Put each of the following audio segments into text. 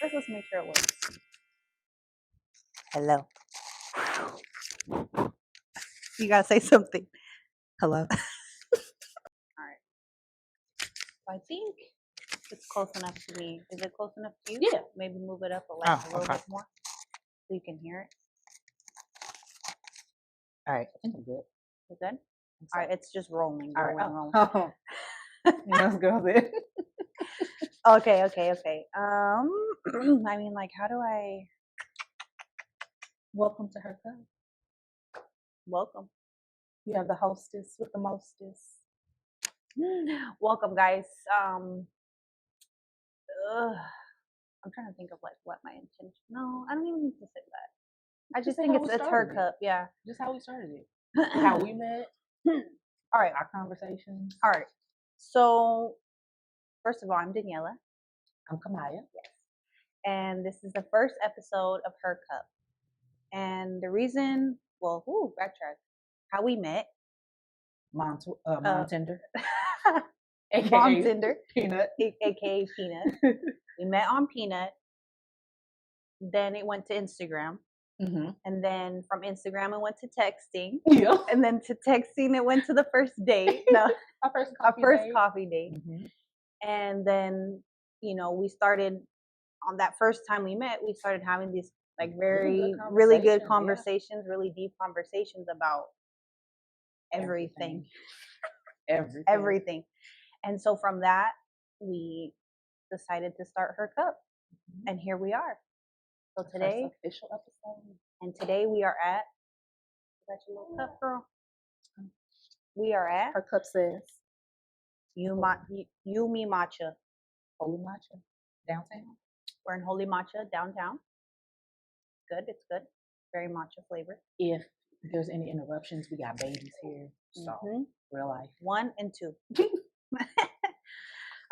First, let's make sure it works. Hello. You gotta say something. Hello. All right. So I think it's close enough to me. Is it close enough to you? Yeah. Maybe move it up a little okay. bit more so you can hear it. All right. I think I'm good. You good? All right. It's just rolling. All right. Rolling. Oh. Let's go then. Okay. I mean, like, how do I Welcome to her club. welcome? You have the hostess with the mostest. Welcome, guys. I'm trying to think of like what my intention. No, I don't even need to say that. I just think it's her cup. Yeah. Just how we started it. How we met. All right. Our conversations. All right. So, first of all, I'm Daniela. I'm Kamaya. Yes. And this is the first episode of Her Cup. And the reason, backtrack. How we met. Mom Tinder. Mom Tinder. Peanut. AKA Peanut. We met on Peanut. Then it went to Instagram. Mm-hmm. And then from Instagram it went to texting. Yeah. And then to texting it went to the first date. No, our first coffee date. Mm-hmm. And then, we started on that first time we met, we started having these like really good conversations, really deep conversations about everything. Everything. And so from that, we decided to start Her Cup. Mm-hmm. And here we are. So today, official episode. And today we are at, got your little cup, girl? We are at Her cup says Yumi Matcha. Holy Matcha. Downtown. We're in Holy Matcha downtown. Good, it's good. Very matcha flavor. If there's any interruptions, we got babies here. So real life. 1 and 2.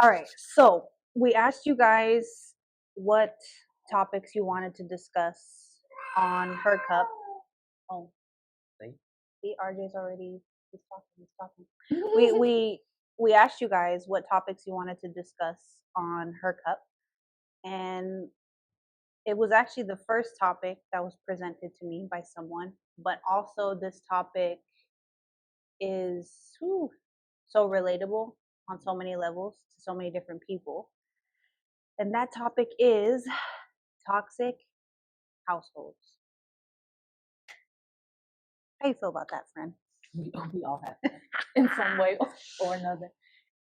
All right. So we asked you guys what topics you wanted to discuss on Her Cup. Oh. See, RJ's already he's talking. We asked you guys what topics you wanted to discuss on Her Cup. And it was actually the first topic that was presented to me by someone, but also this topic is so relatable on so many levels to so many different people. And that topic is toxic households. How you feel about that, friend? We all have that in some way or another.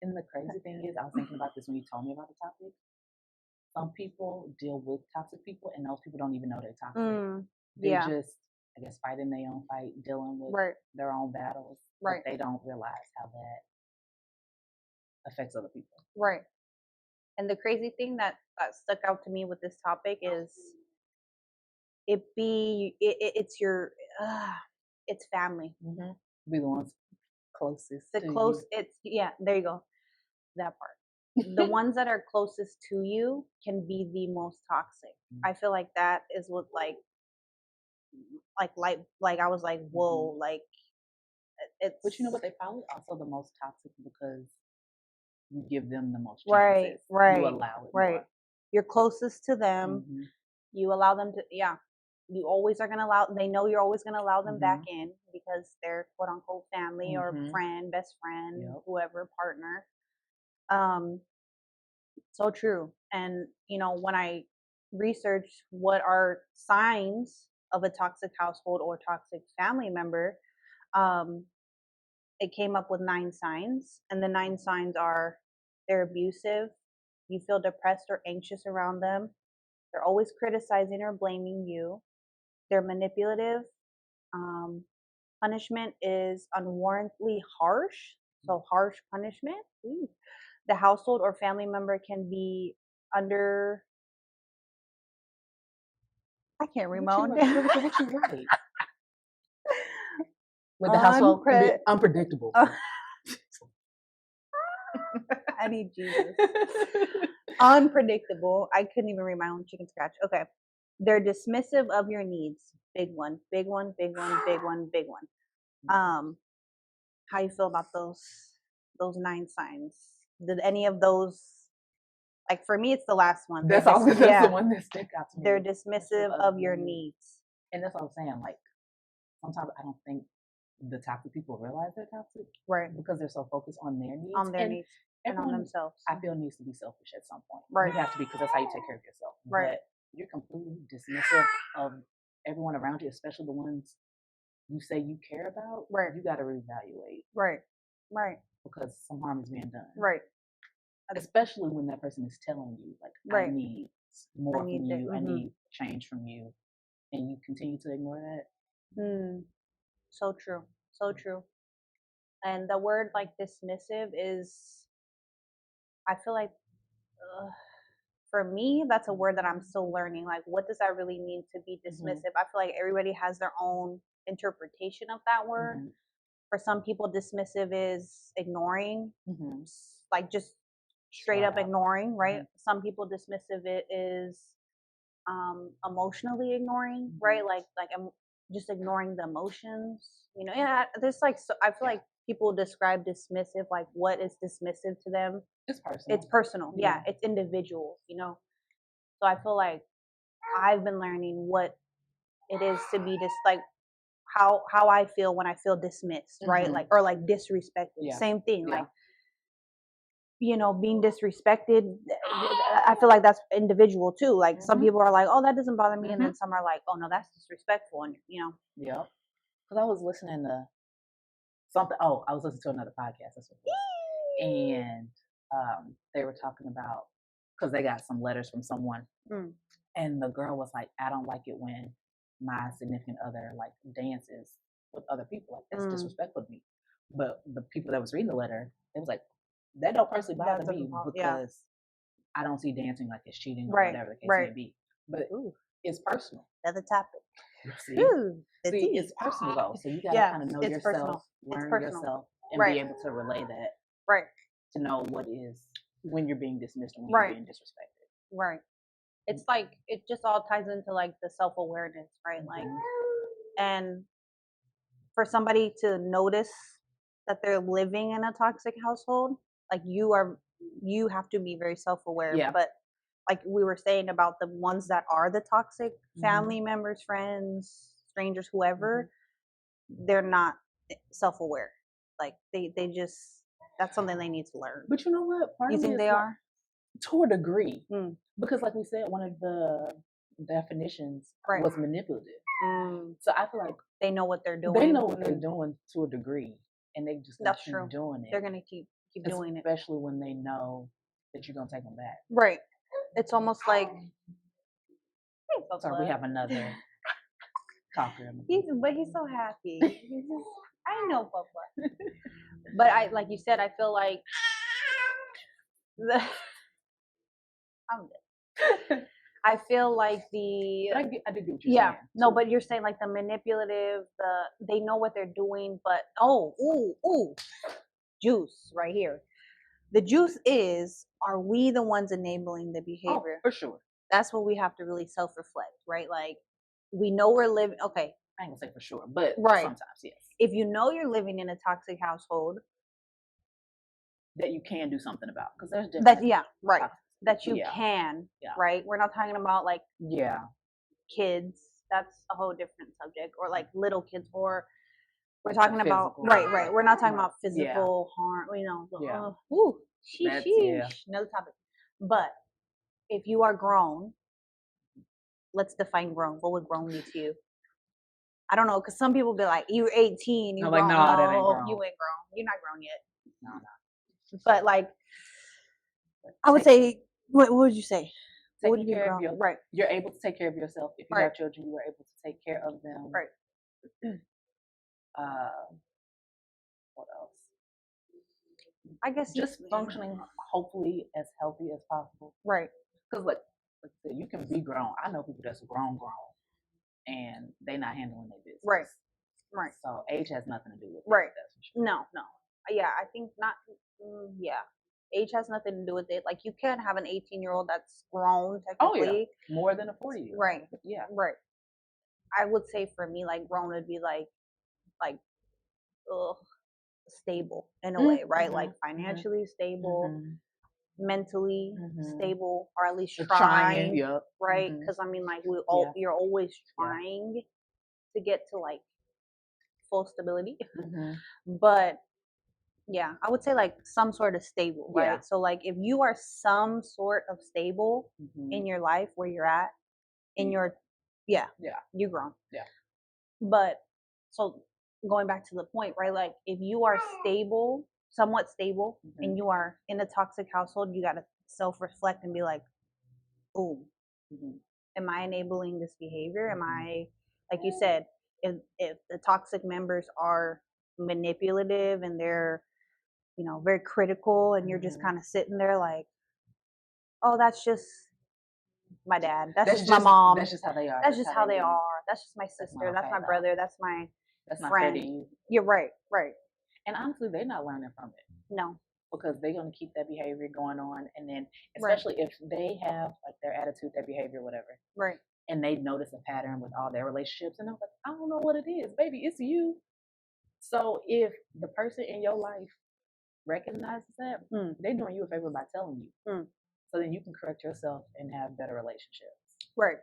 And the crazy thing is, I was thinking about this when you told me about the topic. Some people deal with toxic people, and those people don't even know they're toxic. They just, I guess, fighting their own fight, dealing with their own battles. But they don't realize how that affects other people. Right. And the crazy thing that stuck out to me with this topic is it's family. Mm-hmm. Be the ones closest. There you go. That part. The ones that are closest to you can be the most toxic. Mm-hmm. I feel like that is what like I was like, whoa, like it's. But you know what? They probably also the most toxic because you give them the most chances. Right. You allow it. Right. More. You're closest to them. Mm-hmm. You allow them to. Yeah. You always are gonna allow. They know you're always gonna allow them back in because they're quote unquote family or friend, best friend, whoever, partner. So true. And when I researched what are signs of a toxic household or toxic family member, it came up with 9 signs, and the 9 signs are: they're abusive, you feel depressed or anxious around them, they're always criticizing or blaming you, they're manipulative, punishment is unwarrantedly harsh, so harsh punishment. The household or family member can be under. I can't read my own. What you write? With the household can be unpredictable. I need Jesus. Unpredictable. I couldn't even read my own chicken scratch. Okay. They're dismissive of your needs. Big one. Big one. Big one. Big one. Big one. How you feel about those 9 signs? Did any of those Like for me, it's the last one. That's They're also dis- that's yeah, the one that stuck out to me. they're dismissive of your needs. needs. And that's what I'm saying. Like sometimes I don't think the toxic people realize they're toxic, Right. because they're so focused on their needs. On their and needs and on everyone, themselves. I feel, needs to be selfish at some point. Right. You have to be, because that's how you take care of yourself. Right. But you're completely dismissive of everyone around you, especially the ones you say you care about. Right. You got to reevaluate. Right. Right. Because some harm is being done. Right. Especially when that person is telling you, like, Right. I need more from you, I Mhm. need change from you, and you continue to ignore that. So true. So true. And the word like dismissive is, I feel like, for me, that's a word that I'm still learning. Like, what does that really mean to be dismissive? I feel like everybody has their own interpretation of that word. For some people, dismissive is ignoring, like just straight up ignoring, right? Some people, dismissive it is emotionally ignoring, right? Like I'm just ignoring the emotions. You know, yeah. There's like, so I feel like people describe dismissive, like what is dismissive to them. It's personal. It's personal. Yeah, it's individual. You know, so I feel like I've been learning what it is to be like how I feel when I feel dismissed, right? Like, or like disrespected. Same thing. Like, you know, being disrespected, I feel like that's individual too. Like some people are like, oh, that doesn't bother me, and then some are like, oh no, that's disrespectful, and you know. Yeah. Because I was listening to something. Oh, I was listening to another podcast. That's what it was. And they were talking about, because they got some letters from someone, and the girl was like, I don't like it when my significant other like dances with other people. Like, that's disrespectful to me. But the people that was reading the letter, it was like, that don't personally bother me, because I don't see dancing like it's cheating or whatever the case may be. But it's personal. Another topic. See, it's personal though. So you gotta kind of know yourself, learn yourself, and be able to relay that. Right. To know what is when you're being dismissed and when you're being disrespected. Right. It's like it just all ties into like the self-awareness, right? Like, and for somebody to notice that they're living in a toxic household, like you have to be very self-aware. But like we were saying about the ones that are the toxic family members, friends, strangers, whoever, they're not self-aware. Like they just, that's something they need to learn. But you know what? You think they are? To a degree. Because like we said, one of the definitions was manipulative. So I feel like they know what they're doing. They know what they're doing to a degree, and they just That's keep true. doing it. They're gonna keep doing it, especially when they know that you're gonna take them back. Right. It's almost like. Sorry, we have another talker. He's so happy. He's just, I know, Papa. But I, like you said, I feel like I'm good. I feel like I do get what you're saying. No, but you're saying like the manipulative, they know what they're doing, but juice right here. The juice is, are we the ones enabling the behavior? Oh, for sure. That's what we have to really self-reflect, right? Like, we know we're living, okay. I ain't gonna say for sure, but sometimes, yes. If you know you're living in a toxic household, that you can do something about, because there's different. That you can, right? We're not talking about like kids. That's a whole different subject, or like little kids, or we're talking about right. We're not talking about physical harm. You know, another topic. But if you are grown, let's define grown. What would grown mean to you? I don't know, because some people be like, "You're 18, you're grown." Like, no, that ain't grown. You ain't grown. You're not grown yet. No. But like, I would say, what would you say? Taking care of you're able to take care of yourself. If you have children, you are able to take care of them. Right. What else? I guess just functioning, hopefully, as healthy as possible. Right. Because like you can be grown. I know people that's grown, and they're not handling their business. Right. Right. So age has nothing to do with it. Right. That's for sure. No. Yeah, I think not. Yeah. Age has nothing to do with it. Like, you can have an 18-year-old that's grown technically. Oh, yeah. More than a 40-year-old. Right. Yeah. Right. I would say for me, like, grown would be like stable in a way, right? Like financially stable, mentally Mhm. stable, or at least The trying, yep. right? Mhm. Because I mean, like Yeah. you're always Yeah. trying to get to like full stability, Mhm. but yeah, I would say like some sort of stable, Yeah. right? So like if you are some sort of stable Mhm. in your life where you're at, in your yeah, Yeah. you're grown. Yeah. But so going back to the point, right? Like if you are stable, somewhat stable, Mhm. and you are in a toxic household, you gotta self-reflect and be like, "Ooh, Mhm. am I enabling this behavior? Am Mhm. I, like you said, if the toxic members are manipulative and they're, you know, very critical, and you're just Mhm. kind of sitting there like, oh, that's just my dad. That's That's just my mom. That's just how they are. That's just how they be. are. That's just my That's sister. not That's okay my though. brother. That's my That's not fair to friend. you. You're right. Right. And honestly, they're not learning from it No. because they're gonna keep that behavior going on, and then Right. especially if they have like their attitude, their behavior, whatever, Right. and they notice a pattern with all their relationships, and they're like, I don't know what it is, baby, it's you. So if the person in your life recognizes that, they're doing you a favor by telling you. So then you can correct yourself and have better relationships. Right.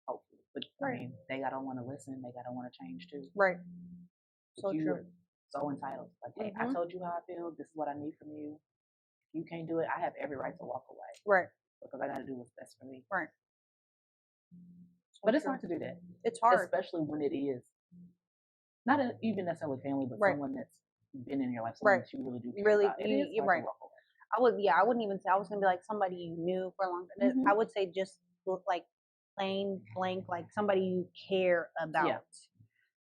Hopefully. But I mean, they gotta want to listen, they gotta want to change too. Right. But So you true. are so entitled. Like, hey, I told you how I feel, this is what I need from you. If you can't do it, I have every right to walk away. Right. Because I gotta do what's best for me. Right. So But it's true. hard to do that. It's hard. Especially when it is not even necessarily family, but Right. someone that's been in your life, someone Right. that you really do care Really, about. It is you're hard right. to walk away. I wouldn't even say, I was gonna be like somebody you knew for a long time. I would say just like plain blank, like somebody you care about. Yeah.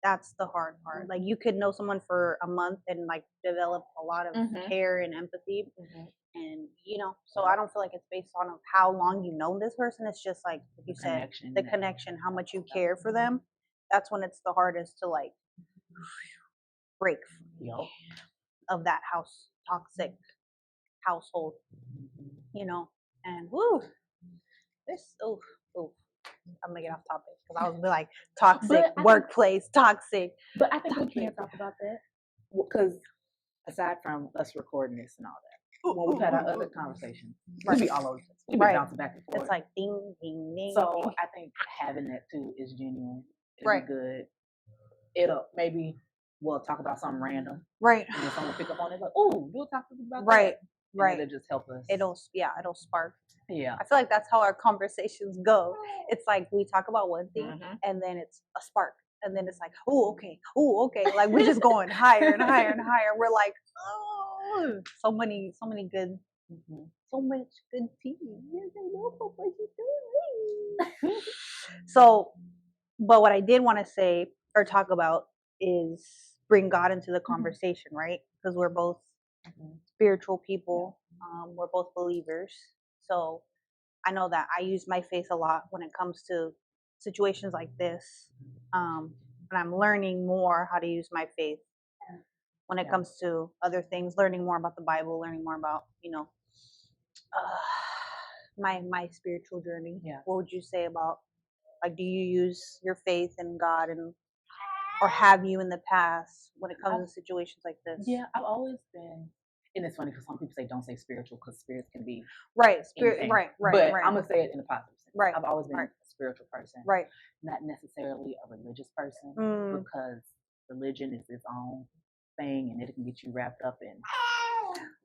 That's the hard part. Like you could know someone for a month and like develop a lot of care and empathy, and you know, so I don't feel like it's based on how long you know this person. It's just like you said, the connection, how much you care for them. That's when it's the hardest to like break free of that toxic household, you know. And woo, this I'm gonna get off topic because I was like toxic workplace, toxic. But I think we can talk about that because aside from us recording this and all that, when we've had our other conversations, we be all over the place. We be bouncing back and forth. It's like ding, ding, ding. So ding. I think having that too is genuine. It'll Right. be good. It'll maybe we'll talk about something random. Right. And then someone pick up on it like, oh, you'll talk about right. that. Right. It'll just help us. It'll spark. Yeah. I feel like that's how our conversations go. It's like we talk about one thing and then it's a spark. And then it's like, oh, okay. Like we're just going higher and higher and higher. We're like, oh, so many good, so much good tea. So, but what I did want to say or talk about is bring God into the conversation, right? Because we're both spiritual people. We're both believers. So I know that I use my faith a lot when it comes to situations like this. And I'm learning more how to use my faith when it comes to other things, learning more about the Bible, learning more about, you know, my spiritual journey. Yeah. What would you say about, like, do you use your faith in God, and or have you in the past when it comes to situations like this? Yeah, I've always been, and it's funny because some people say don't say spiritual because spirits can be spirit, right. But I'm gonna say it in a positive sense. Right. I've always been a spiritual person, right? Not necessarily a religious person because religion is its own thing and it can get you wrapped up in.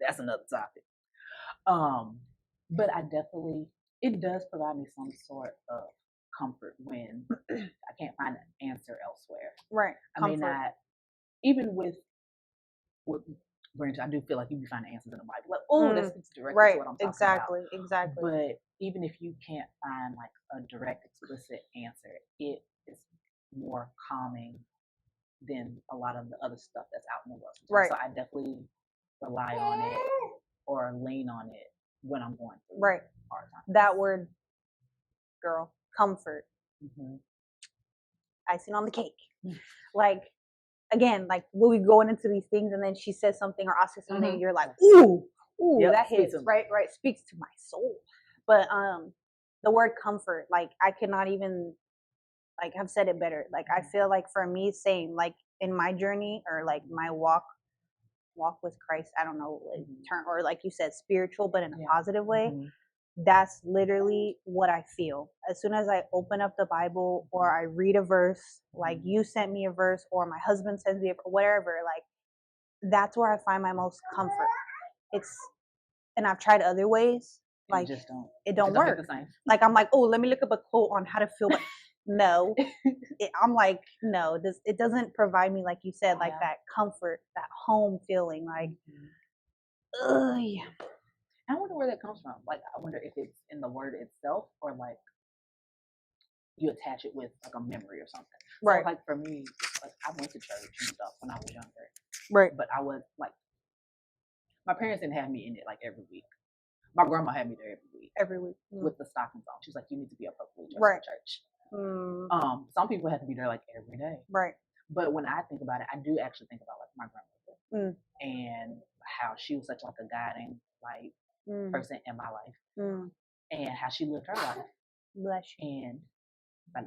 That's another topic. But I definitely, it does provide me some sort of comfort when I can't find an answer elsewhere. Right. I may not, even with granted, I do feel like you can find answers in the Bible. Like, oh, that speaks directly to what I'm talking about. Exactly. But even if you can't find like a direct, explicit answer, it is more calming than a lot of the other stuff that's out in the world. Right. So I definitely rely on it or lean on it when I'm going through hard times. That word, girl, comfort. Icing on the cake. Like, again, like we'll be going into these things and then she says something or I say something and you're like, ooh, that hits, right, speaks to my soul. But the word comfort, like I cannot even like have said it better. Like I feel like for me, same, like in my journey or like my walk walk with Christ, I don't know, like, Mhm. turn, or like you said, spiritual, but in a Yeah. positive way. Mhm. That's literally what I feel. As soon as I open up the Bible or I read a verse, like Mhm. you sent me a verse or my husband sends me a whatever, like that's where I find my most comfort. It's and I've tried other ways, And like it just don't. it It don't just don't hit work. the same. Like I'm like, oh, let me look up a quote on how to feel. But no, I'm like, no, it doesn't provide me, like you said, like Yeah. that comfort, that home feeling. Like, Mhm. yeah. I wonder where that comes from. Like, I wonder if it's in the word itself or like you attach it with like a memory or something. Right. So like for me, like I went to church and stuff when I was younger, Right. but I was like, my parents didn't have me in it like every week. My grandma had me there every week Every week. with the stockings on. She was like, you need to be up early dressed Right. for church. Some people had to be there like every day. Right. But when I think about it, I do actually think about like my grandmother Mm. and how she was such like a guiding like person in my life and how she lived her life. Bless you. And like,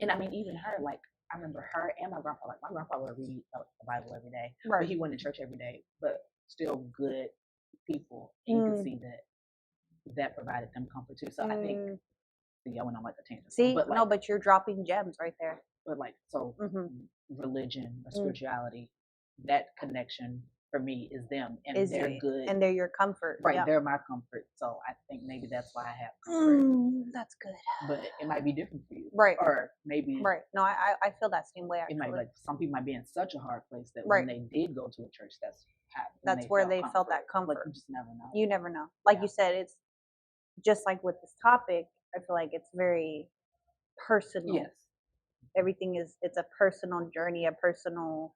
and I mean even her, like I remember her and my grandpa. Like my grandpa would read the Bible every day, Right. but he went to church every day. But still good people, and you could see that provided them comfort too. So I think I went on like a tangent. See, but like, no, but you're dropping gems right there. But like so, religion or spirituality, that connection for me is them, and they're good, and they're your comfort. right? Yep. They're my comfort. So I think maybe that's why I have comfort. That's good. But it might be different for you, Right. Or maybe right. No, I feel that same way. it might be like some people might be in such a hard place that right. when they did go to a church, that's where they felt that comfort. Like you just never know. You never know. Like you said, it's just like with this topic. I feel like it's very personal. Yes. Everything it's a personal journey, a personal,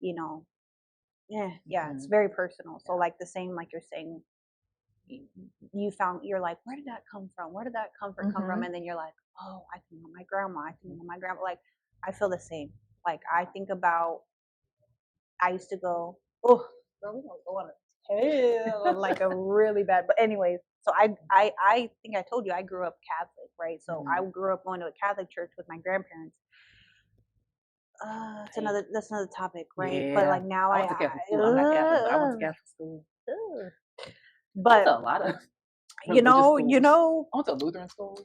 it's very personal. So like the same, like you're saying, you're like, where did that come from? Where did that comfort come from? And then you're like, oh, I think of my grandma. I think of my grandma. Like I feel the same. Like I think about, I used to go, oh, girl, we gonna go on a tail, like a really bad. But anyways, so I think I told you I grew up Catholic, right? So I grew up going to a Catholic church with my grandparents. That's another topic, right? Yeah. But like now I went to Catholic school. I'm not Catholic, but I went to Catholic school. But a lot of you know, I went to Lutheran school.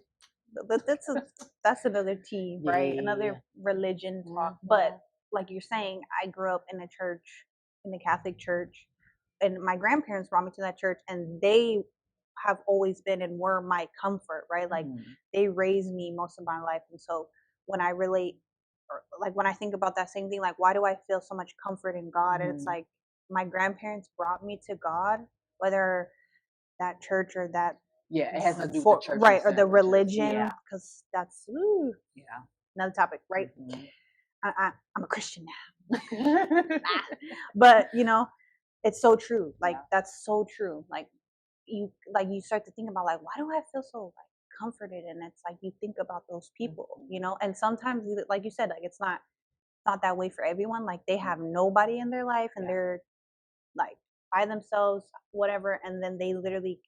That's another tea, right? Another religion talk. But like you're saying, I grew up in a church, in the Catholic church, and my grandparents brought me to that church, and they have always been and were my comfort, right? Like they raised me most of my life, and so when I relate, or like when I think about that same thing, like why do I feel so much comfort in God? And it's like my grandparents brought me to God, whether that church or that it has nothing to do with the church, right, or the religion, because that's another topic, right? I'm a Christian now. But it's so true. Like that's so true. Like you start to think about, like, why do I feel so like comforted? And it's like you think about those people, and sometimes, like you said, like it's not that way for everyone. Like they have nobody in their life and they're like by themselves, whatever, and then they literally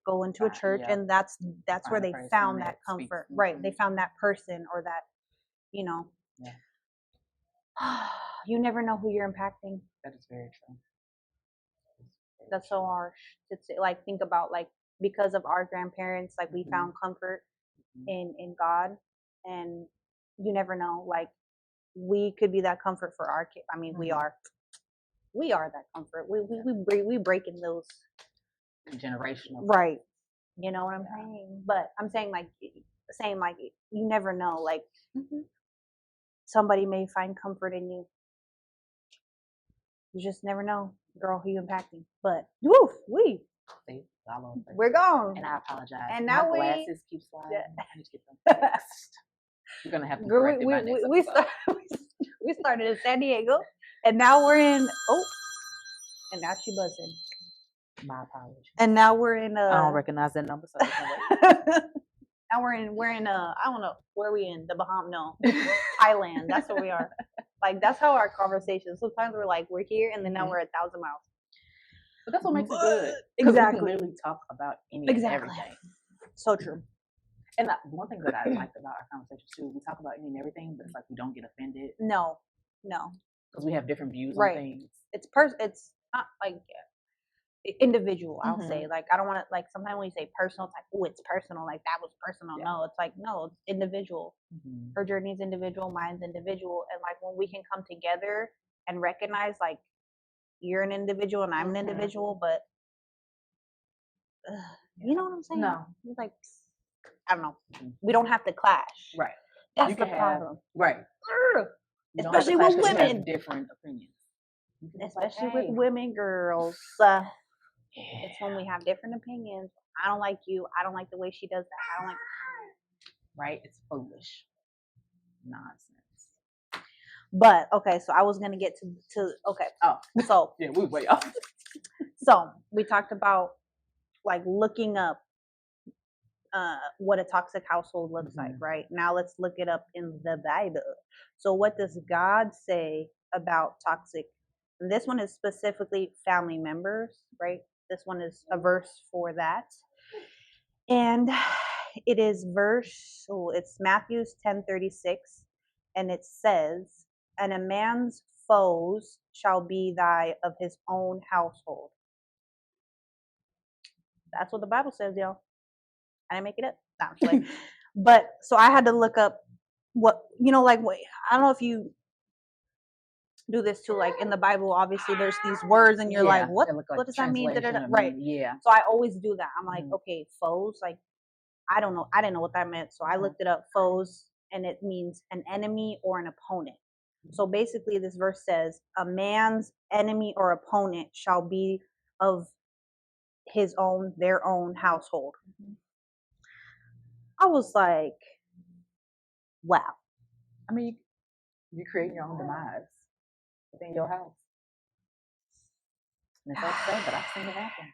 go into a church and that's where they found that comfort. Right. They found that person or that, you never know who you're impacting. That is very true. That's so harsh to say, like think about, like, because of our grandparents, like we found comfort in God, and you never know, like we could be that comfort for our kids. I mean, we are that comfort. We break in those generational, right? You know what I'm saying? But I'm saying like you never know. Like somebody may find comfort in you. You just never know, girl, who you impacting. But woof, we're gone. And I apologize. And now my glasses keep sliding. I need to get them fixed. We're gonna have to correct it by next episode. We started in San Diego, and now we're in. Oh, and now she buzzing. My apologies. And now we're in. I don't recognize that number, so now we're in. I don't know where we in the Bahamas. No, Thailand. That's where we are. Like that's how our conversations. Sometimes we're like we're here, and then now we're 1,000 miles. But that's what makes it good. Exactly. We can literally talk about any and everything. So true. And one thing that I liked about our conversation too, we talk about any and everything, but it's like we don't get offended. No. because we have different views Right. on things. It's not like individual, I'll say. Mhm. Like, I don't want to, like, sometimes when you say personal, it's like, oh, it's personal, like that was personal. Yeah. No, it's like, no, it's individual. Mhm. Her journey is individual, mine's individual. And like when we can come together and recognize like you're an individual and I'm an Mhm. individual, but you know what I'm saying? No. It's like, I don't know. Mhm. We don't have to clash. Right. That's You the can have problem. right. You don't have to Especially clash with 'cause you have women. different opinions. You can just like, Especially with hey, women, girls. It's when we have different opinions. I don't like you. I don't like the way she does that. I don't like. right? It's foolish nonsense. But okay, so I was gonna get to okay. Oh, So yeah, we way off. so we talked about like looking up what a toxic household looks like, Mhm. right? Now let's look it up in the Bible. So what does God say about toxic? And this one is specifically family members, right? This one is a verse for that. And it is it's Matthew's 10:36, and it says, and a man's foes shall be thy of his own household. That's what the Bible says, y'all. I didn't make it up. No, I'm just like, but so I had to look up what like what I don't know if you do this too. Like in the Bible, obviously there's these words, and you're like, Yeah, what? they look like What does that mean? translation of Right. meaning. Yeah. So I always do that. I'm like, Mhm. okay, foes. Like I don't know. I didn't know what that meant. So I Mhm. looked it up. Foes, and it means an enemy or an opponent. So basically, this verse says, a man's enemy or opponent shall be of their own household. Mhm. I was like, wow. I mean, you create your own demise within your house. And it's sad, but I've seen it happen.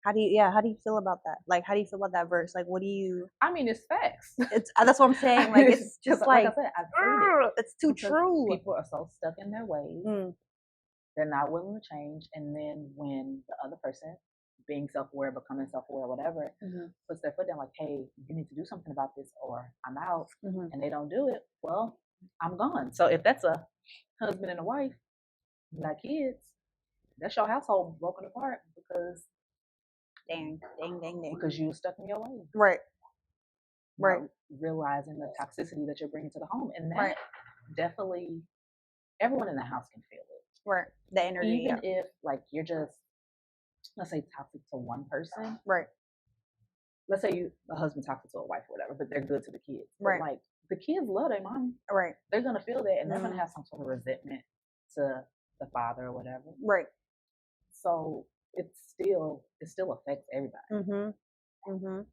How do you feel about that? Like, how do you feel about that verse? Like, what do you? I mean, it's facts. It's that's what I'm saying. Like, it's just like I said, I've seen it. it's too Because true. People are so stuck in their ways. Mm, They're not willing to change. And then when the other person, being self-aware, becoming self-aware, whatever, mhm, puts their foot down, like, hey, you need to do something about this, or I'm out, mhm. and they don't do it, well, I'm gone. So if that's a husband and a wife, you got kids, that's your household broken apart Dang. because you're stuck in your ways. Right. Not realizing the toxicity that you're bringing to the home, and that definitely everyone in the house can feel it. Right. The energy. Even if like you're just, let's say, toxic to one person. Right. Let's say a husband toxic to a wife or whatever, but they're good to the kids. Right. But like the kids love their mom. Right. They're gonna feel that, and they're Mhm. gonna have some sort of resentment to the father or whatever. Right. So it still affects everybody. Mhm. Mhm.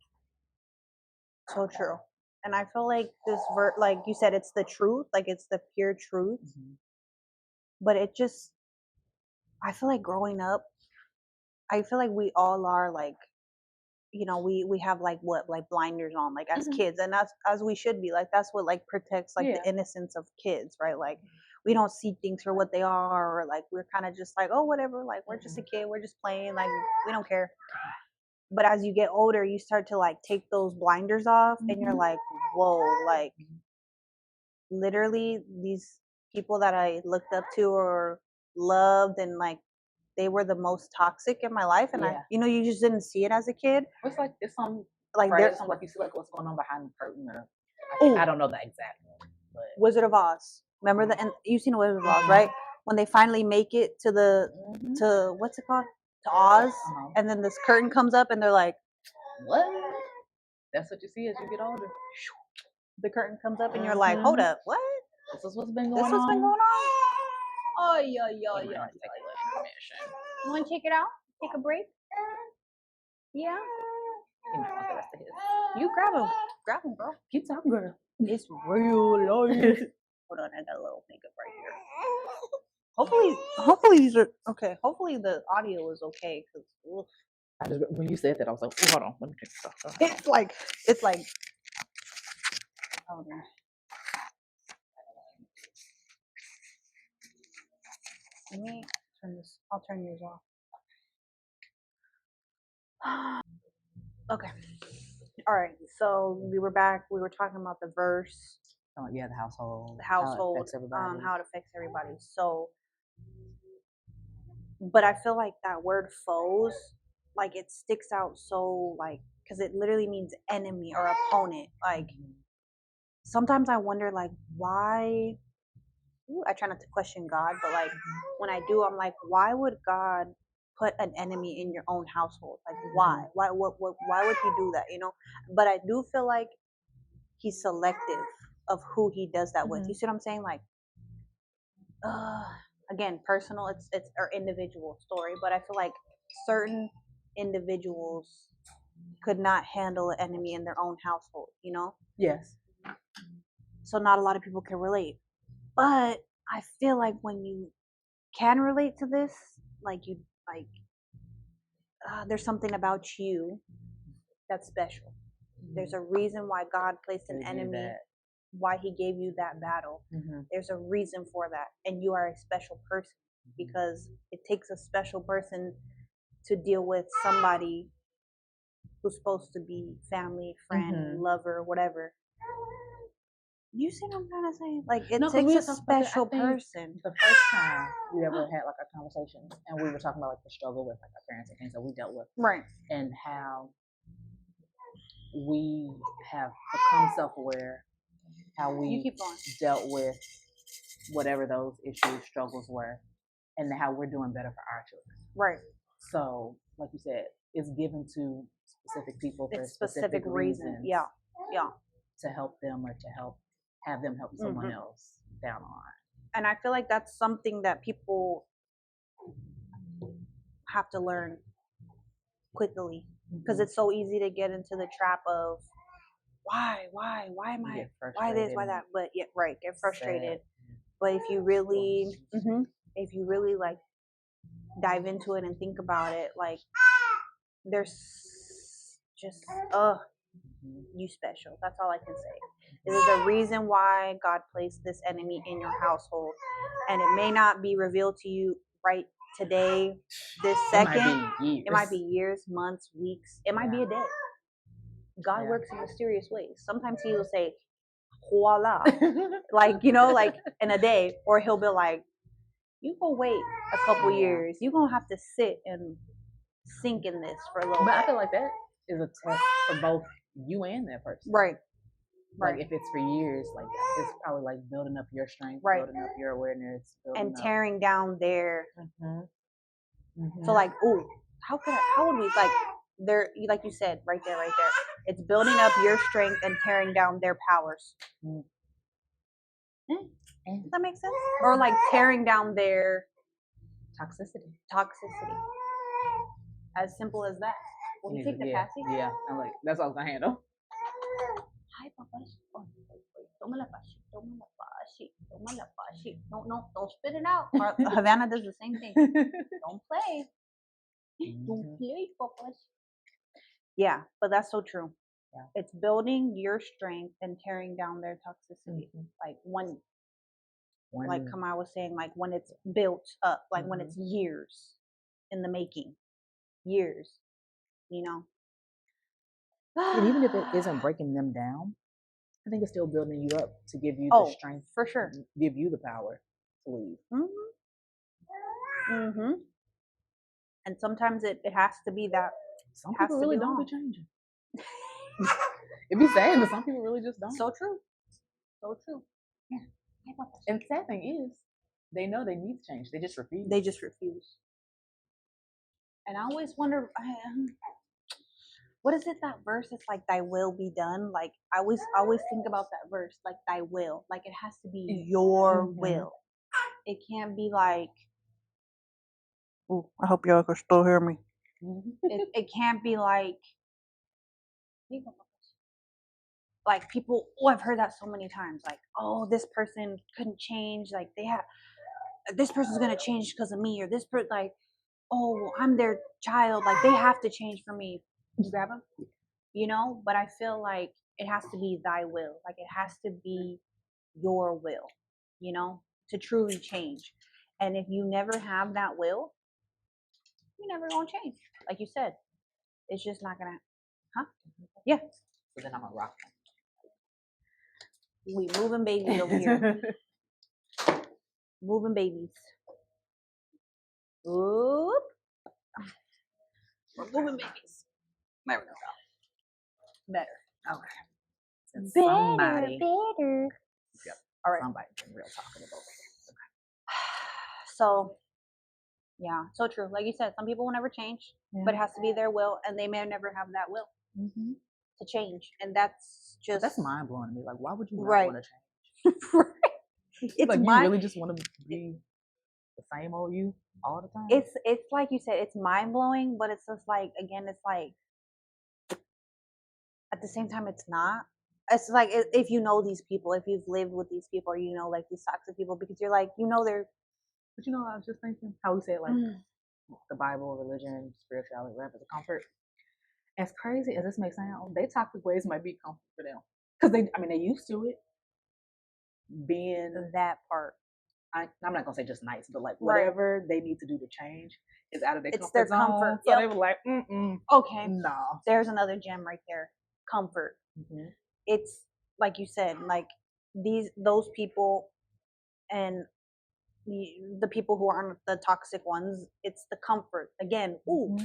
So true. And I feel like like you said, it's the truth. Like it's the pure truth. Mhm. But it just, I feel like growing up, I feel like we all are like, we have like what, like blinders on, like as Mhm. kids, and that's as we should be. Like that's what like protects like Yeah. the innocence of kids, right? Like we don't see things for what they are, or like we're kind of just like, oh, whatever, like we're just a kid, we're just playing, like we don't care. But as you get older, you start to like take those blinders off, and you're Mhm. like, whoa, like literally these people that I looked up to or loved, and like they were the most toxic in my life, and Yeah. you just didn't see it as a kid. It's like it's some Like right, there's it's like you see like what's going on behind the curtain, or oh, I don't know the exact one, but Wizard of Oz. Remember and you've seen Wizard of Oz, right? When they finally make it to Mhm. to what's it called? To Oz, and then this curtain comes up, and they're like, what? That's what you see as you get older. the curtain comes up, and you're like, hold up, what? This is what's been going This on. what's been going on? Oh, yeah. You Want to take it out? Take a break? Yeah. He might want the rest of his. You grab him. Grab him, bro. Keep talking, girl. It's real life. Hold on, I got a little makeup right here. Hopefully these are okay. Hopefully the audio is okay, because When you said that, I was like, hold on, let me take stuff. it's like. Oh, man. Let me turn this. I'll turn yours off. Okay. All right. So we were back. We were talking about the verse. Oh, yeah, the household. the How it household, affects everybody. how it affects everybody. So, but I feel like that word foes, like it sticks out so like, because it literally means enemy or opponent. Like Mhm. sometimes I wonder like why. I try not to question God, but like when I do, I'm like, why would God put an enemy in your own household? Like why? Why why would he do that? You know? But I do feel like he's selective of who he does that with. You see what I'm saying? Like uh, again, personal, it's our individual story, but I feel like certain individuals could not handle an enemy in their own household, you know? Yes. So not a lot of people can relate. But I feel like when you can relate to this, like you like there's something about you that's special. There's a reason why God placed an enemy, why he gave you that battle. There's a reason for that, and you are a special person because it takes a special person to deal with somebody who's supposed to be family, friend, lover, whatever. You see what I'm trying to say? Like it No, 'cause takes we a were talking about that, I special think, person. the first time we ever had like a conversation, and we were talking about like the struggle with like our parents and things that we dealt with, Right. and how we have become self-aware, how You we keep going. dealt with whatever those issues, struggles were, and how we're doing better for our children. Right. So, like you said, it's given to specific people for It's specific reasons. Yeah. Yeah. To help them or to have them help someone else down the line. And I feel like that's something that people have to learn quickly because it's so easy to get into the trap of why am I, why this, why that, but yeah, right, get frustrated. But if you really like dive into it and think about it, like there's just you special. That's all I can say. There's a reason why God placed this enemy in your household, and it may not be revealed to you right today, this second. It might be years, months, weeks. It might be a day. God works in mysterious ways. Sometimes he will say, voila, like, you know, like in a day, or he'll be like, you go wait a couple years. You're going to have to sit and sink in this for a little bit. But I feel like that is a test for both you and that person. Right. Like if it's for years, like it's probably like building up your strength, building up your awareness, and tearing down their. So like, ooh, how would we like? There, like you said, right there. It's building up your strength and tearing down their powers. Does that make sense? Or like tearing down their toxicity. As simple as that. Will you take the passy? Yeah, I'm like, that's all I was gonna handle. Hi, Papa. Toma la pashi. No, don't spit it out. Havana does the same thing. Don't play. Don't play, Papa. Yeah, but that's so true. Yeah. It's building your strength and tearing down their toxicity. Like when like Kamar was saying, like when it's built up, like when it's years in the making. Years. You know? And even if it isn't breaking them down, I think it's still building you up to give you the strength. For sure. Give you the power to leave. And sometimes it has to be that. Some people really don't be changing. It'd be sad, but some people really just don't. So true. Yeah. And the sad thing is, they know they need to change. They just refuse. And I always wonder, what is it, that verse? It's like, thy will be done. Like I always think about that verse, like thy will. Like it has to be your will. It can't be like, ooh, I hope y'all can still hear me. It can't be like people, I've heard that so many times, like, oh, this person couldn't change, like this person's gonna change because of me, or this person, like, oh, I'm their child, like they have to change for me. Did you grab them? You know, but I feel like it has to be thy will, like it has to be your will, you know, to truly change. And if you never have that will, you're never gonna change. Like you said, it's just not gonna, yeah. So then I'm a rock. We moving babies over here. Moving babies. Oop. We're moving babies. There we go. Better. Okay. Since somebody, Better. Yep. All right. Somebody been real talkative over here. So, yeah, so true. Like you said, some people will never change, but it has to be their will, and they may never have that will to change. And that's just that's mind blowing to me. Like, why would you not Right. want to change? right. It's Like, you mind. really just want to be the same old you all the time? It's like you said, it's mind blowing, but it's just like, again, it's like at the same time, it's not. It's like if you know these people, if you've lived with these people, or you know like these toxic people, because you're like, you know, they're. But you know, I was just thinking how we say it, like the Bible, religion, spirituality, whatever, the comfort. As crazy as this may sound, their toxic ways might be comfort for them because they used to it being that part. I'm not gonna say just nice, but like Right. whatever they need to do to change is out of their It's comfort their zone. comfort. So Yep. they were like, Okay, no. there's another gem right there. Comfort. It's like you said, like those people and the people who aren't the toxic ones. It's the comfort. Again, ooh,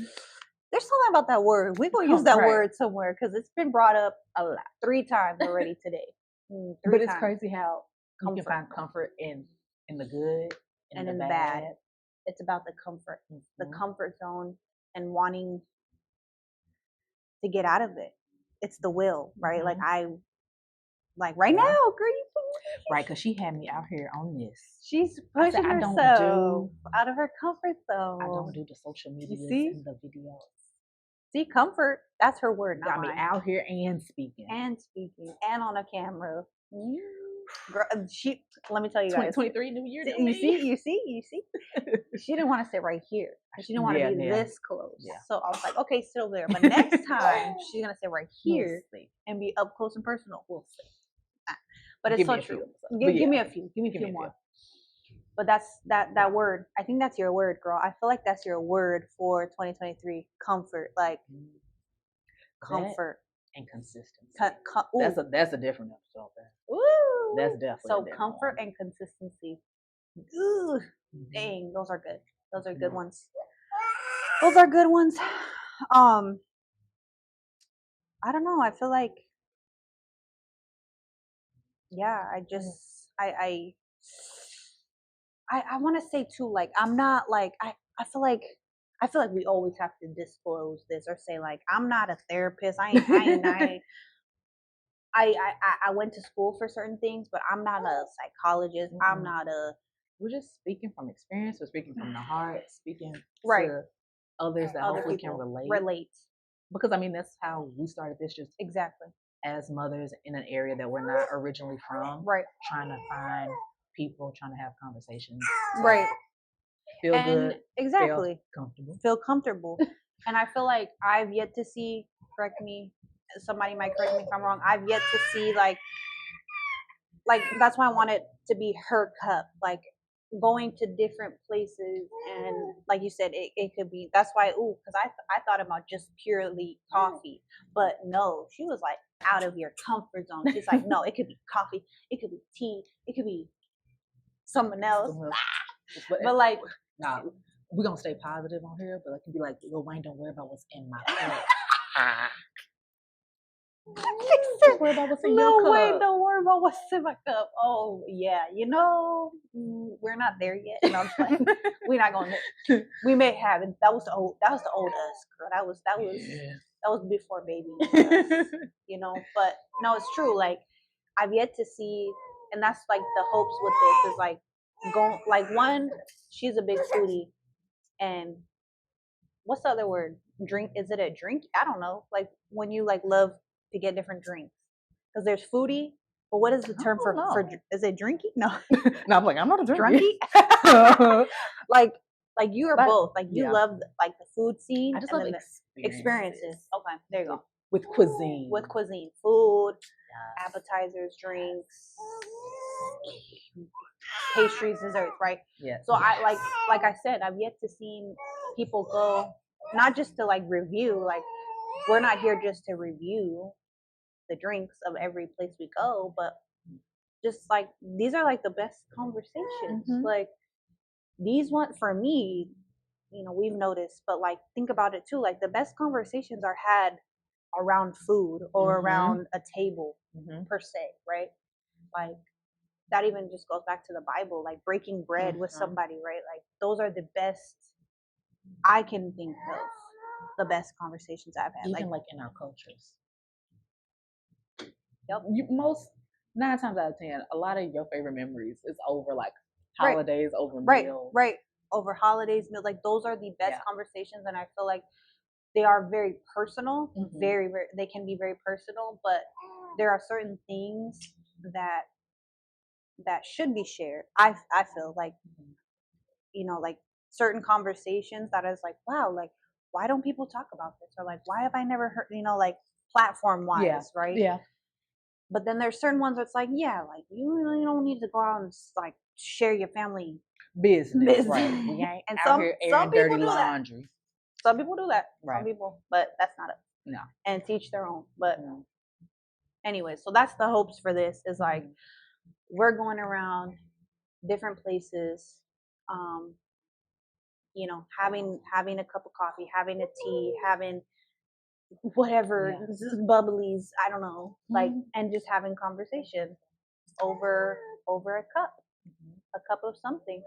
there's something about that word. We're gonna use that Right. word somewhere because it's been brought up A lot. 3 times already today. 3 But it's times. crazy how you can find comfort in the good and the in the bad. It's about the comfort, the comfort zone, and wanting to get out of it. It's the will, right? Like right now, girl, you right? Because she had me out here on this. She's pushing herself out of her comfort zone. I don't do the social media and the videos. See, comfort. That's her word. Got me out here and speaking and on a camera. Girl, let me tell you guys. 2023 New Year. You see. She didn't want to sit right here. She didn't want to be this close. Yeah. So I was like, okay, still there. But next time she's gonna sit right here and be up close and personal. We'll see. But it's so true. Give me a few. Give me a few more. But that's that word. I think that's your word, girl. I feel like that's your word for 2023. Comfort, like comfort and consistency. That's a different episode. Ooh, that's definitely so comfort and consistency. Ooh, dang, those are good. Those are good ones. Those are good ones. I don't know. I feel like, yeah. I want to say too. Like, I'm not like I feel like we always have to disclose this or say like I'm not a therapist. I went to school for certain things, but I'm not a psychologist. I'm not a. We're just speaking from experience. We're speaking from the heart. Speaking to others that hopefully can relate. Because I mean, that's how we started this. Just exactly as mothers in an area that we're not originally from. Right. Trying to find people, trying to have conversations. Right. Feel good. Exactly. Feel comfortable. And I feel like I've yet to see. Correct me. Somebody might correct me if I'm wrong. I've yet to see like that's why I want it to be her cup, like going to different places, and like you said, it could be. That's why because I thought about just purely coffee, but no, she was like out of your comfort zone. She's like, no, it could be coffee, it could be tea, it could be someone else. But like, nah, we're gonna stay positive on here, but it can be like, Lil Wayne, don't worry about what's in my cup. Don't worry about what's in your cup. Wait, don't worry about what's in my cup. Oh yeah, we're not there yet. No, I'm playing. We're not going there. We may have it. That was the old us, girl. That was before baby. But no, it's true. Like I've yet to see, and that's like the hopes with this is like go like one. She's a big foodie, and what's the other word? Drink? Is it a drink? I don't know. Like when you like love to get different drinks, because there's foodie, but what is the term for is it drinky? No. No, I'm like, I'm not a drunkie. like you are both. Like you love like the food scene. I just love experiences. Okay, there you go. With cuisine, food, appetizers, drinks, pastries, desserts, right? Yeah. So I like I said, I've yet to see people go not just to like review, like we're not here just to review the drinks of every place we go, but just like these are like the best conversations. Mhm. Like these one for me, you know, we've noticed, but like think about it too. Like the best conversations are had around food or Mhm. around a table Mhm. per se, right? Like that even just goes back to the Bible, like breaking bread with Mhm. somebody, right? Like those are the best I can think of, the best conversations I've had. Even Like, like in our cultures. yep, Most 9 times out of 10, a lot of your favorite memories is over like right, holidays, over right, meals. right. Over holidays, meals, like those are the best Yeah. conversations, and I feel like they are very personal, Mhm. very, very. They can be very personal, but there are certain things that that should be shared. I feel like, Mhm. you know, like certain conversations that is like, wow, like why don't people talk about this, or like why have I never heard, you know, like platform wise, Yeah. right? Yeah. But then there's certain ones that's like, yeah, like you don't need to go out and like share your family Business, right? business. We ain't And out here airing people dirty do that. laundry. Some people do that. Some Right. people, but that's not it. No. And teach their own. But Mhm. anyway, so that's the hopes for this is like Mhm. we're going around different places, um, you know, having a cup of coffee, having a tea, having whatever bubblies, I don't know, like, Mhm. and just having conversation over Mhm. a cup of something.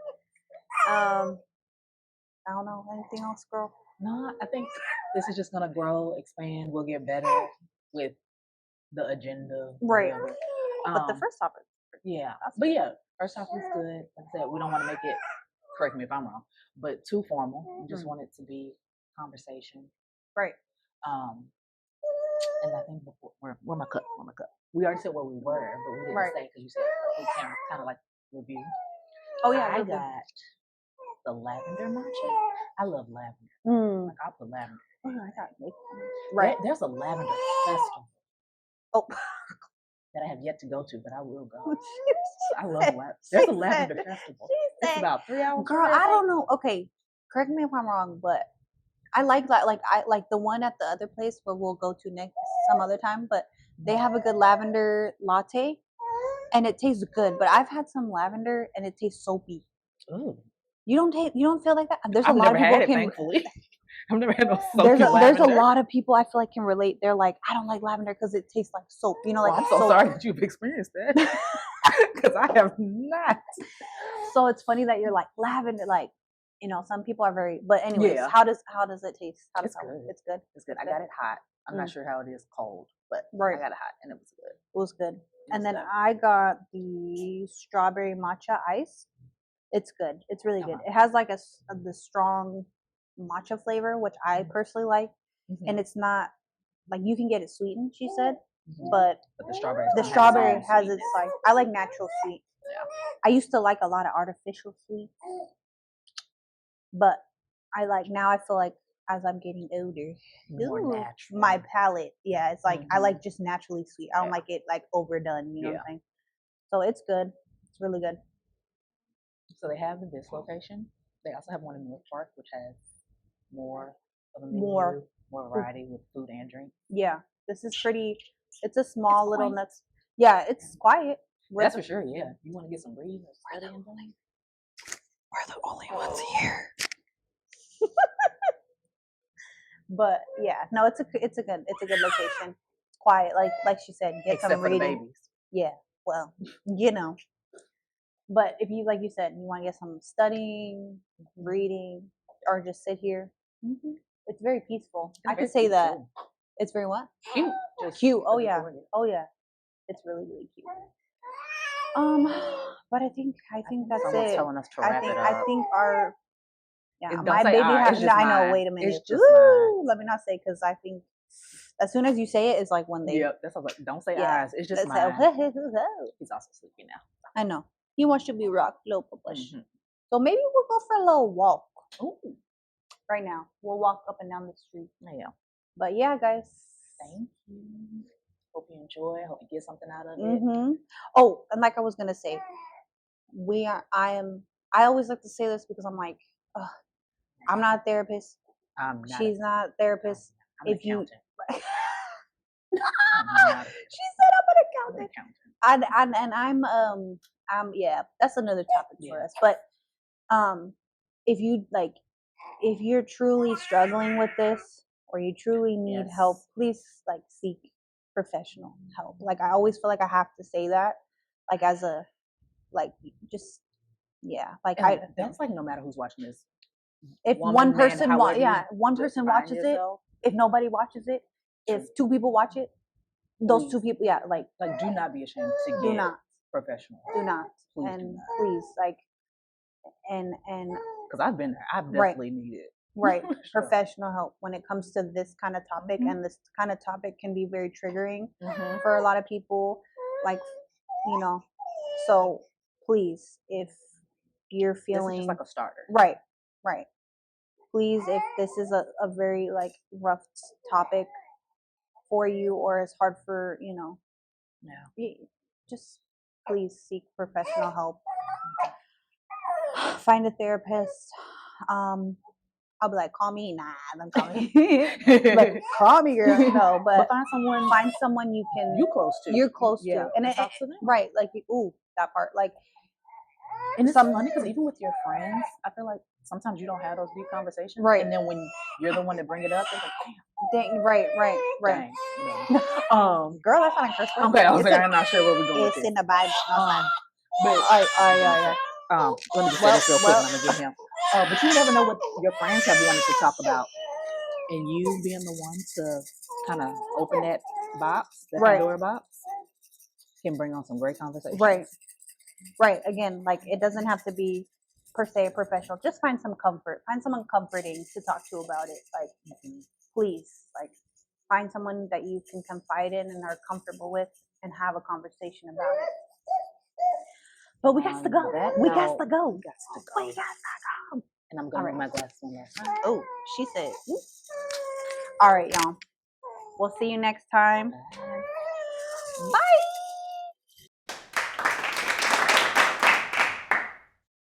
I don't know anything else, girl. No, I think this is just gonna grow, expand. We'll get better with the agenda, Right. whatever. But the first topic, Yeah, that's but yeah, first off was good. Like I said, we don't want to make it. Correct me if I'm wrong, but too formal. We just want it to be conversation. right. Um, and I think before, where my cup? Where my cup? We already said where we were, but we didn't Right. say because you said we can kind of like review. Oh yeah, I real good. got the lavender matcha. I love lavender. Mm. Like I put lavender. Oh, I got make right. There's a lavender festival Oh, that I have yet to go to, but I will go. I she love said- lavender. There's a she lavender said- festival. she It's said, about 3 hours. girl, from here, I I don't think. know. Okay, correct me if I'm wrong, but I like that. Like I like the one at the other place where we'll go to next some other time. But they have a good lavender latte, and it tastes good. But I've had some lavender, and it tastes soapy. Ooh. You don't feel like that? There's a I've lot never of people had it, can. thankfully. I've never had no There's soapy a lavender. lot of people I feel like can relate. They're like, I don't like lavender because it tastes like soap. You know, like Well, I'm so soap. sorry that you've experienced that because I have not. So it's funny that you're like lavender, like, you know, some people are very. But anyways, Yeah. how does it taste? How does It's good. It's good. It's good. I got it hot. I'm not Mm. sure how it is cold, but Right. I got it hot and it was good. It was good. It And was then good. I got the strawberry matcha ice. It's good. It's really good. Uh-huh. It has like the strong matcha flavor, which I personally like, Mhm. and it's not like you can get it sweetened. She said, Mhm. but the strawberry. the strawberry has its like I like natural sweet. Yeah. I used to like a lot of artificial sweet, but I like now I feel like as I'm getting older, More ooh, natural. my palate, yeah, it's like I Mhm. like just naturally sweet. I don't Yeah. like it like overdone, you know what Yeah. I'm saying? So it's good. It's really good. So they have this location. They also have one in North Park, which has more of a menu, More. more variety with food and drink. Yeah. This is pretty it's a small It's little quaint. nuts. Yeah, it's quiet. That's for sure. Yeah, you want to get some breathe or study and things. We're the only ones here. But yeah, no, it's a good location. It's quiet, like she said, get Except some for the reading. babies. Yeah, well, you know. But if you like you said, you want to get some studying, reading, or just sit here, it's very peaceful. I could say that. It's very what? Cute. Cute. Oh yeah. Oh yeah. It's really really cute. But I think that's Someone's it. telling us to wrap it I up. think our Don't my say baby our, has. it's just I know. mine. Wait a minute. It's just Ooh, let me not say because I think as soon as you say it, it's like when they. Yep, that's what I was like. Don't say Yeah. ours. It's just Let's say, mine. He's also sleepy now. I know. He wants to be rocked, little push. Mhm. So maybe we'll go for a little walk. Ooh. Right now. We'll walk up and down the street. Yeah. But yeah, guys. Thank you. Hope you enjoy. Hope you get something out of it. Mm-hmm. Oh, and like I was gonna say, I always like to say this because I'm like, I'm not a therapist. She's not a therapist. I'm an If you accountant. she said I'm an accountant. and I'm yeah, that's another topic for Yeah. us. But if you like, if you're truly struggling with this or you truly need help, Yes. please like seek professional help. Like I always feel like I have to say that, like as a like just yeah, like And I that's like no matter who's watching this. if Woman, one man, person however you yeah, one person define watches it, yourself, if nobody watches it, if True. two people watch it, those two Please. people, yeah, like Like, do not be ashamed to do get not, professional. do not, Please do and not. please like and Because I've been there. I've Right. definitely needed right Sure. professional help when it comes to this kind of topic, Mhm. and this kind of topic can be very triggering Mhm. for a lot of people, like you know, so please, if you're This is feeling just like a starter. right, right, please, if this is a very like rough topic for you, or it's hard for Yeah. just please seek professional help. Find a therapist. I'll be like, call me. Nah, don't call me. Like, call me, girl. No, but find someone you can. you close to. You're close Yeah. to, and it, talk to them. right, like ooh, that part, like. And it's Some- funny because even with your friends, I feel like sometimes you don't have those deep conversations. Right. And then when you're the one to bring it up, it's like, damn. Right. Dang. Girl, that's not a curse word. Okay, I was It's like, in- I'm not sure where we're going with It's this. in the Bible. But Yeah. let me just say this real quick and I'm gonna get him. But you never know what your friends have wanted to talk about, and you being the one to kind of open that box, that Right. Pandora box, can bring on some great conversation. Right. Again, like it doesn't have to be per se professional. Just find some comfort. Find someone comforting to talk to about it. Like, please, like, find someone that you can confide in and are comfortable with, and have a conversation about it. But we got to go. We got to go. And I'm gonna All bring my glasses on last time. Oh, she said. All right, y'all. We'll see you next time. Bye.